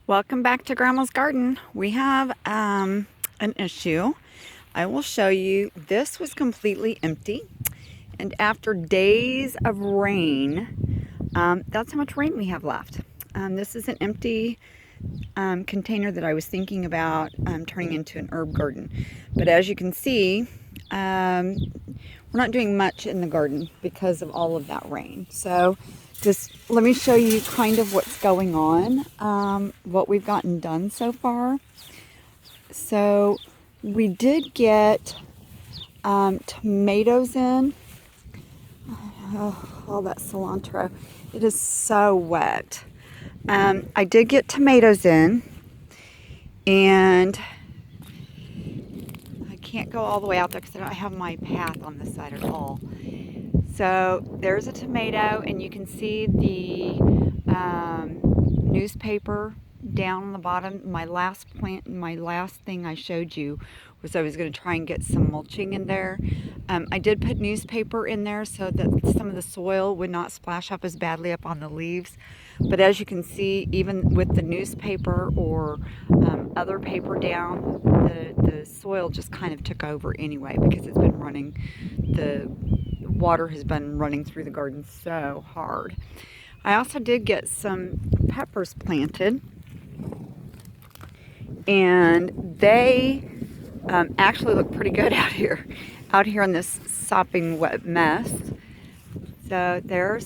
Welcome back to Grandma's Garden. We have an issue. I will show you. This was completely empty, and after days of rain, that's how much rain we have left. This is an empty container that I was thinking about turning into an herb garden. But as you can see, we're not doing much in the garden because of all of that rain. So just let me show you kind of what's going on, what we've gotten done so far. So we did get tomatoes in. Oh, all that cilantro. It is so wet. I did get tomatoes in, and I can't go all the way out there because I don't have my path on this side at all. So there's a tomato, and you can see the newspaper down on the bottom. My last thing I showed you was I was going to try and get some mulching in there. I did put newspaper in there so that some of the soil would not splash up as badly up on the leaves. But as you can see, even with the newspaper or other paper down, the soil just kind of took over anyway because it's been running. The water has been running through the garden so hard. I also did get some peppers planted, and they actually look pretty good out here in this sopping wet mess. So there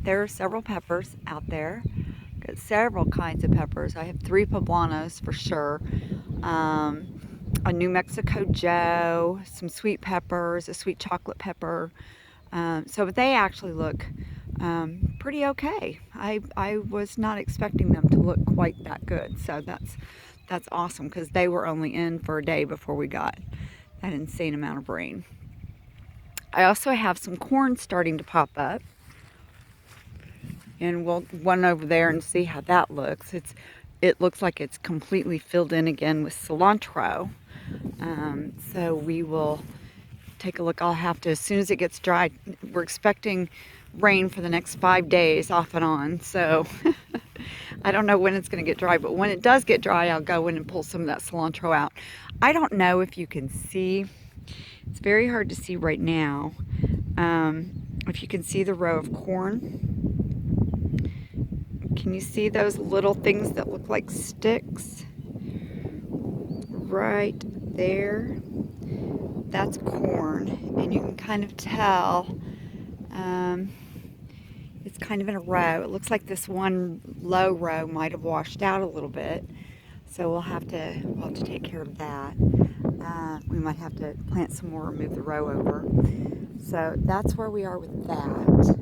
are several peppers out there. Got several kinds of peppers. I have 3 poblanos for sure. A New Mexico Joe, some sweet peppers, a sweet chocolate pepper. So they actually look pretty okay. I was not expecting them to look quite that good. So that's awesome because they were only in for a day before we got that insane amount of rain. I also have some corn starting to pop up, and we'll run over there and see how that looks. It looks like it's completely filled in again with cilantro. So we will take a look. I'll have to, as soon as it gets dry, we're expecting rain for the next 5 days off and on. So I don't know when it's going to get dry, but when it does get dry, I'll go in and pull some of that cilantro out. I don't know if you can see. It's very hard to see right now. If you can see the row of corn. Can you see those little things that look like sticks? Right there. That's corn, and you can kind of tell it's kind of in a row. It looks like this one low row might have washed out a little bit, so we'll have to take care of that. We might have to plant some more or move the row over. So that's where we are with that.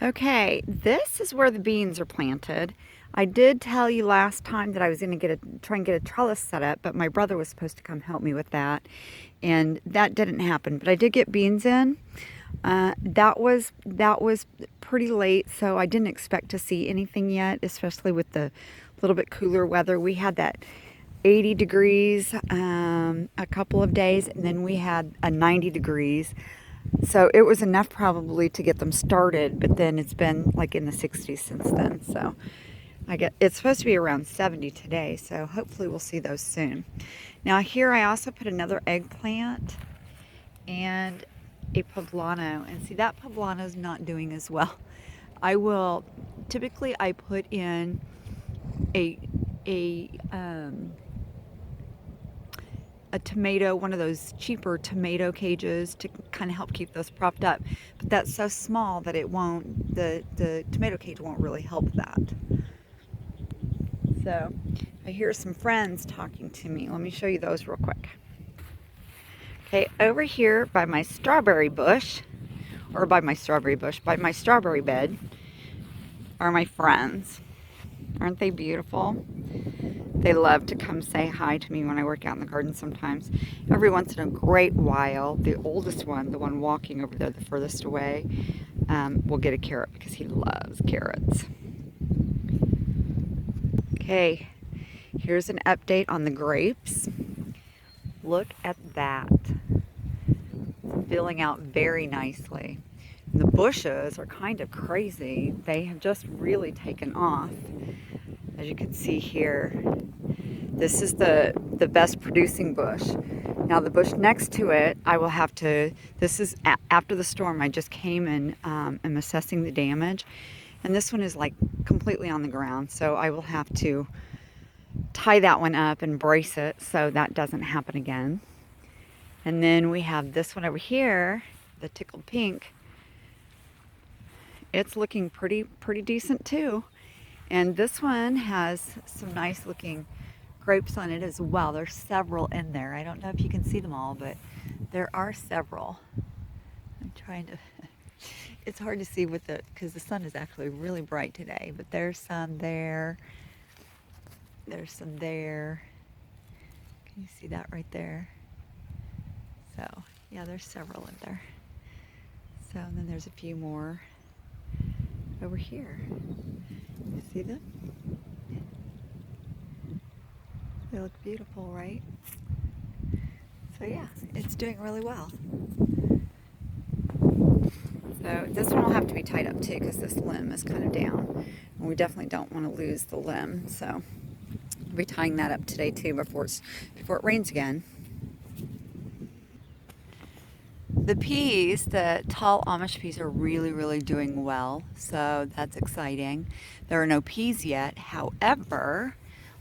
Okay, this is where the beans are planted. I did tell you last time that I was going to try and get a trellis set up, but my brother was supposed to come help me with that, and that didn't happen. But I did get beans in. That was pretty late, so I didn't expect to see anything yet, especially with the little bit cooler weather. We had that 80 degrees a couple of days, and then we had a 90 degrees. So it was enough probably to get them started, but then it's been like in the 60s since then. So it's supposed to be around 70 today, so hopefully we'll see those soon. Now here I also put another eggplant and a poblano, and see that poblano is not doing as well. Typically I put in a tomato, one of those cheaper tomato cages to kind of help keep those propped up, but that's so small that it won't, the tomato cage won't really help that. So I hear some friends talking to me. Let me show you those real quick. Okay, over here by my strawberry bush, by my strawberry bed are my friends. Aren't they beautiful? They love to come say hi to me when I work out in the garden sometimes. Every once in a great while, the oldest one, the one walking over there the furthest away, will get a carrot because he loves carrots. Okay, here's an update on the grapes. Look at that. It's filling out very nicely. And the bushes are kind of crazy. They have just really taken off. As you can see here, this is the best producing bush. Now the bush next to it, I will have to, this is after the storm. I just came and am assessing the damage. And this one is like completely on the ground. So I will have to tie that one up and brace it so that doesn't happen again. And then we have this one over here, the tickled pink. It's looking pretty decent too. And this one has some nice looking grapes on it as well. There's several in there. I don't know if you can see them all, but there are several. I'm trying to, it's hard to see with the, because the sun is actually really bright today, but there's some there. There's some there. Can you see that right there? So, yeah, there's several in there. So, and then there's a few more over here. You see them? They look beautiful, right? So yeah, it's doing really well. So this one will have to be tied up too because this limb is kind of down. And we definitely don't want to lose the limb. So I'll be tying that up today too before it rains again. The peas, the tall Amish peas, are really doing well, so that's exciting. There are no peas yet. However,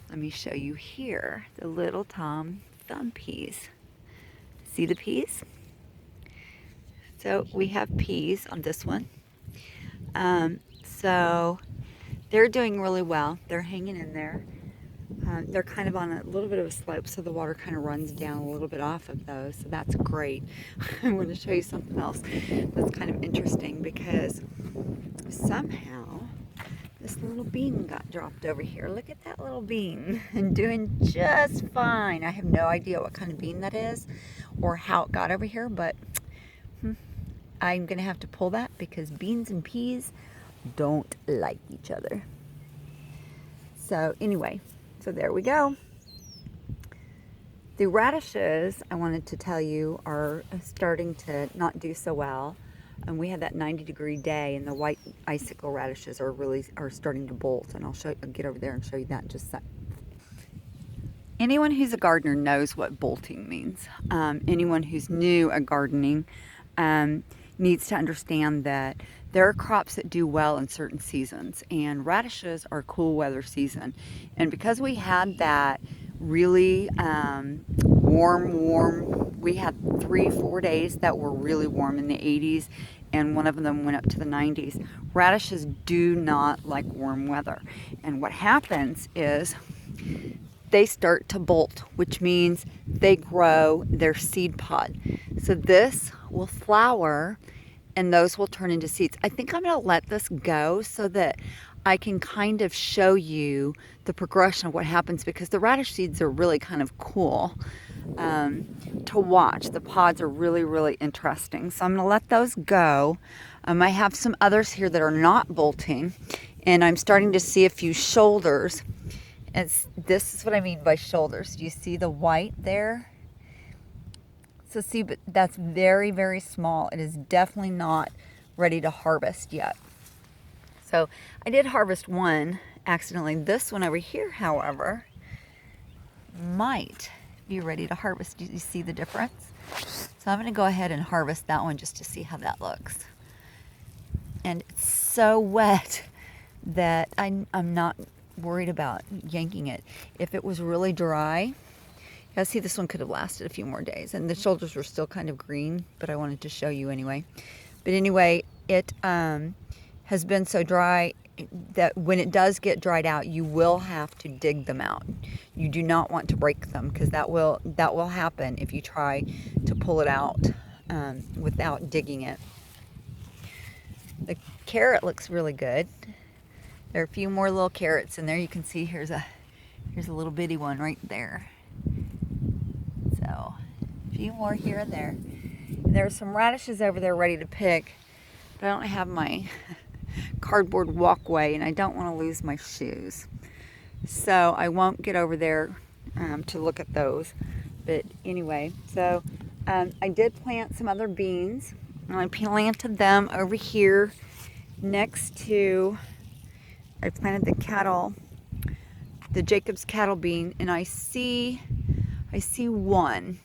let me show you here the little Tom Thumb peas. See the peas? So we have peas on this one. So they're doing really well. They're hanging in there. They're kind of on a little bit of a slope, so the water kind of runs down a little bit off of those, so that's great. I want to show you something else that's kind of interesting because somehow this little bean got dropped over here. Look at that little bean, and doing just fine. I have no idea what kind of bean that is or how it got over here, but I'm going to have to pull that because beans and peas don't like each other. So anyway, so there we go. The radishes, I wanted to tell you, are starting to not do so well. And we had that 90-degree day, and the white icicle radishes are starting to bolt. And I'll get over there and show you that in just a sec. Anyone who's a gardener knows what bolting means. Anyone who's new at gardening needs to understand that there are crops that do well in certain seasons, and radishes are cool weather season. And because we had that really warm, we had 3-4 days that were really warm in the 80s, and one of them went up to the 90s. Radishes do not like warm weather, and what happens is they start to bolt, which means they grow their seed pod. So this will flower and those will turn into seeds. I think I'm going to let this go so that I can kind of show you the progression of what happens, because the radish seeds are really kind of cool to watch. The pods are really interesting. So I'm going to let those go. I have some others here that are not bolting, and I'm starting to see a few shoulders. And this is what I mean by shoulders. Do you see the white there? So see, but that's very small. It is definitely not ready to harvest yet. So I did harvest one accidentally. This one over here, however, might be ready to harvest. Do you see the difference? So I'm going to go ahead and harvest that one just to see how that looks. And it's so wet that I'm not worried about yanking it. If it was really dry, yeah, see, this one could have lasted a few more days, and the shoulders were still kind of green, but I wanted to show you anyway. But anyway, it has been so dry that when it does get dried out, you will have to dig them out. You do not want to break them, because that will happen if you try to pull it out without digging it. The carrot looks really good. There are a few more little carrots in there. You can see here's a little bitty one right there. So a few more here and there. And there are some radishes over there ready to pick, but I don't have my cardboard walkway, and I don't want to lose my shoes. So I won't get over there to look at those. But anyway, so I did plant some other beans, and I planted them over here next to, I planted the cattle the Jacob's cattle bean, and I see one.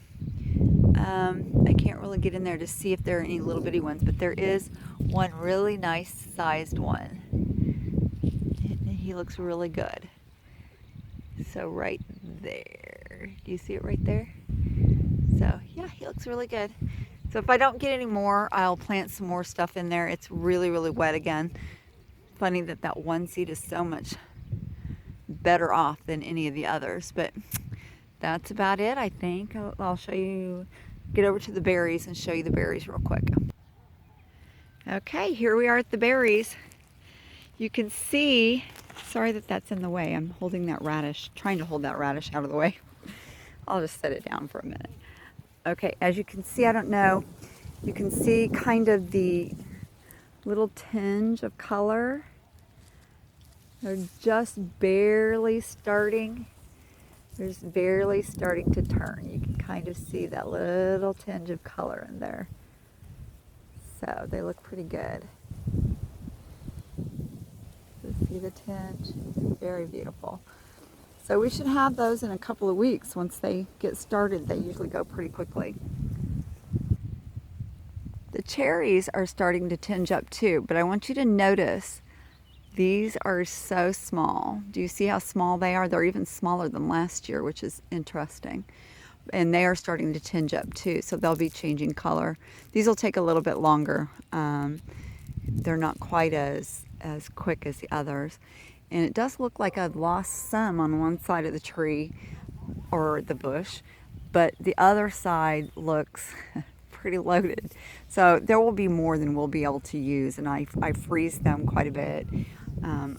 I can't really get in there to see if there are any little bitty ones, but there is one really nice sized one. He looks really good. So right there, do you see it right there? So yeah, he looks really good. So if I don't get any more, I'll plant some more stuff in there. It's really, really wet again. Funny that that one seed is so much better off than any of the others, but that's about it, I think. I'll show you, get over to the berries and show you the berries real quick. Okay, here we are at the berries. You can see, sorry that that's in the way. I'm holding that radish, trying to hold that radish out of the way. I'll just set it down for a minute. Okay, as you can see, I don't know, you can see kind of the little tinge of color. They're just barely starting. They're just barely starting to turn. You can kind of see that little tinge of color in there. So they look pretty good. See the tinge? Very beautiful. So we should have those in a couple of weeks. Once they get started, they usually go pretty quickly. The cherries are starting to tinge up too, but I want you to notice these are so small. Do you see how small they are? They're even smaller than last year, which is interesting. And they are starting to tinge up too, so they'll be changing color. These will take a little bit longer. They're not quite as quick as the others. And it does look like I've lost some on one side of the tree or the bush, but the other side looks pretty loaded. So there will be more than we'll be able to use, and I freeze them quite a bit.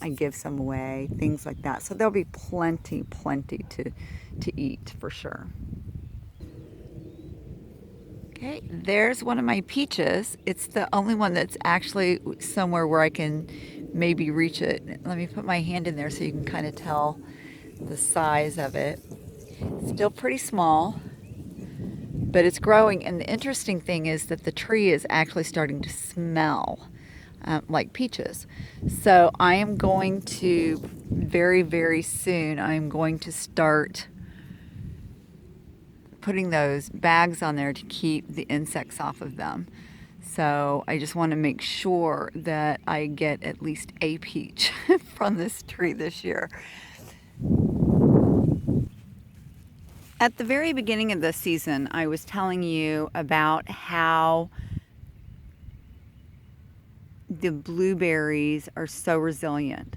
I give some away, things like that. So there'll be plenty to eat for sure. Okay, there's one of my peaches. It's the only one that's actually somewhere where I can maybe reach it. Let me put my hand in there so you can kind of tell the size of it. Still pretty small, but it's growing. And the interesting thing is that the tree is actually starting to smell like peaches. So I am going to, very, very soon, I'm going to start putting those bags on there to keep the insects off of them. So I just want to make sure that I get at least a peach from this tree this year. At the very beginning of the season, I was telling you about how the blueberries are so resilient.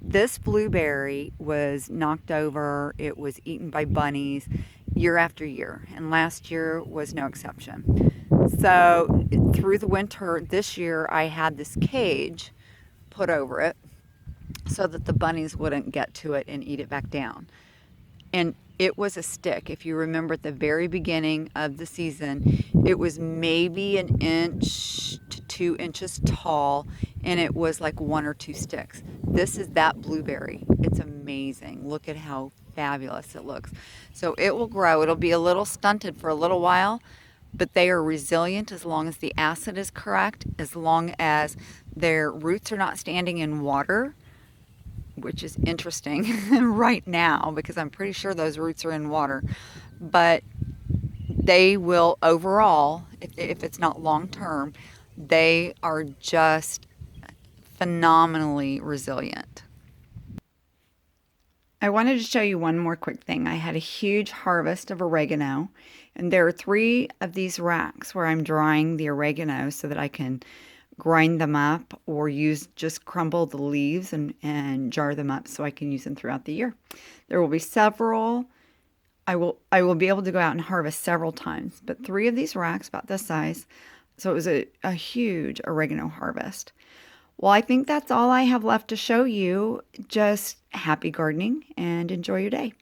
This blueberry was knocked over, it was eaten by bunnies year after year, and last year was no exception. So through the winter this year, I had this cage put over it so that the bunnies wouldn't get to it and eat it back down. And it was a stick. If you remember at the very beginning of the season, it was maybe 1 inch to 2 inches tall, and it was like 1 or 2 sticks. This is that blueberry. It's amazing. Look at how fabulous it looks. So it will grow. It'll be a little stunted for a little while, but they are resilient as long as the acid is correct, as long as their roots are not standing in water, which is interesting right now because I'm pretty sure those roots are in water. But they will overall, if it's not long term, they are just phenomenally resilient. I wanted to show you one more quick thing. I had a huge harvest of oregano, and there are 3 of these racks where I'm drying the oregano so that I can grind them up or just crumble the leaves and jar them up so I can use them throughout the year. There will be several. I will be able to go out and harvest several times, but 3 of these racks about this size. So it was a huge oregano harvest. Well, I think that's all I have left to show you. Just happy gardening and enjoy your day.